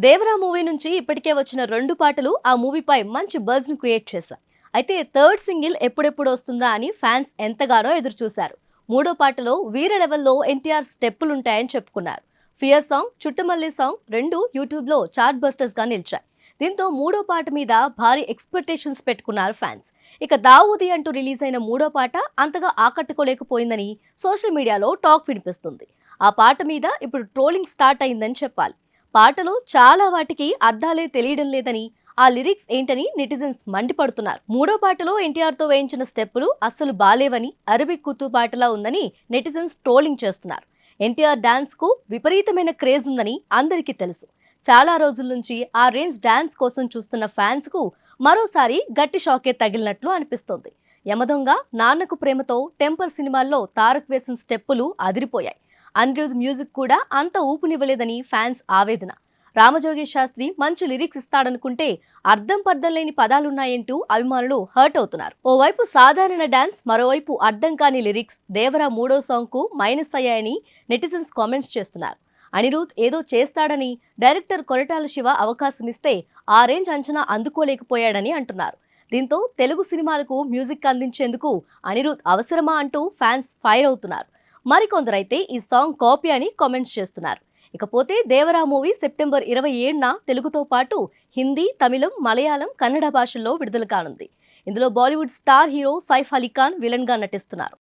Devara movie నుంచి ఇప్పటికే వచ్చిన 2 పాటలు ఆ మూవీపై మంచి బజ్ ను క్రియేట్ చేశాయి. అయితే థర్డ్ సింగిల్ ఎప్పుడెప్పుడు వస్తుందా అని ఫ్యాన్స్ ఎంతగానో ఎదురు చూశారు. మూడో పాటలో వీర లెవెల్లో ఎన్టీఆర్ స్టెప్పులుంటాయని చెప్పుకున్నారు. ఫియర్ సాంగ్, చుట్టమల్లి సాంగ్ రెండు యూట్యూబ్ లో చార్ట్ బస్టర్స్ గా నిలిచాయి. దీంతో మూడో పాట మీద భారీ ఎక్స్పెక్టేషన్స్ పెట్టుకున్నారు ఫ్యాన్స్. ఇక దావూది అంటూ రిలీజ్ అయిన మూడో పాట అంతగా ఆకట్టుకోలేకపోయిందని సోషల్ మీడియాలో టాక్ వినిపిస్తుంది. ఆ పాట మీద ఇప్పుడు ట్రోలింగ్ స్టార్ట్ అయిందని చెప్పాలి. పాటలో చాలా వాటికి అర్థాలే తెలియడం లేదని, ఆ లిరిక్స్ ఏంటని నెటిజన్స్ మండిపడుతున్నారు. మూడో పాటలో ఎన్టీఆర్ తో వేయించిన స్టెప్పులు అస్సలు బాలేవని, అరబిక్ కుత్తు పాటలా ఉందని నెటిజన్స్ ట్రోలింగ్ చేస్తున్నారు. ఎన్టీఆర్ డాన్స్ కు విపరీతమైన క్రేజ్ ఉందని అందరికీ తెలుసు. చాలా రోజుల నుంచి ఆ రేంజ్ డాన్స్ కోసం చూస్తున్న ఫ్యాన్స్ కు మరోసారి గట్టి షాకే తగిలినట్లు అనిపిస్తోంది. యమదొంగ, నాన్నకు ప్రేమతో, టెంపర్ సినిమాల్లో తారక్ వేసిన స్టెప్పులు అదిరిపోయాయి. అనిరుద్ మ్యూజిక్ కూడా అంత ఊపునివ్వలేదని ఫ్యాన్స్ ఆవేదన. రామజోగి శాస్త్రి మంచి లిరిక్స్ ఇస్తాడనుకుంటే అర్థం పర్థం లేని పదాలున్నాయంటూ అభిమానులు హర్ట్ అవుతున్నారు. ఓవైపు సాధారణ డాన్స్, మరోవైపు అర్థం కాని లిరిక్స్ దేవరా మూడో సాంగ్ కు మైనస్ అయ్యాయని నెటిజన్స్ కామెంట్స్ చేస్తున్నారు. అనిరుద్ ఏదో చేస్తాడని డైరెక్టర్ కొరటాల శివ అవకాశం ఇస్తే ఆ రేంజ్ అంచనా అందుకోలేకపోయాడని అంటున్నారు. దీంతో తెలుగు సినిమాలకు మ్యూజిక్ అందించేందుకు అనిరుద్ అవసరమా అంటూ ఫ్యాన్స్ ఫైర్ అవుతున్నారు. మరికొందరైతే ఈ సాంగ్ కాపీ అని కామెంట్స్ చేస్తున్నారు. ఇకపోతే దేవరా మూవీ సెప్టెంబర్ 27న తెలుగుతో పాటు హిందీ, తమిళం, మలయాళం, కన్నడ భాషల్లో విడుదల కానుంది. ఇందులో Bollywood star hero Saif Ali Khan villain గా నటిస్తున్నారు.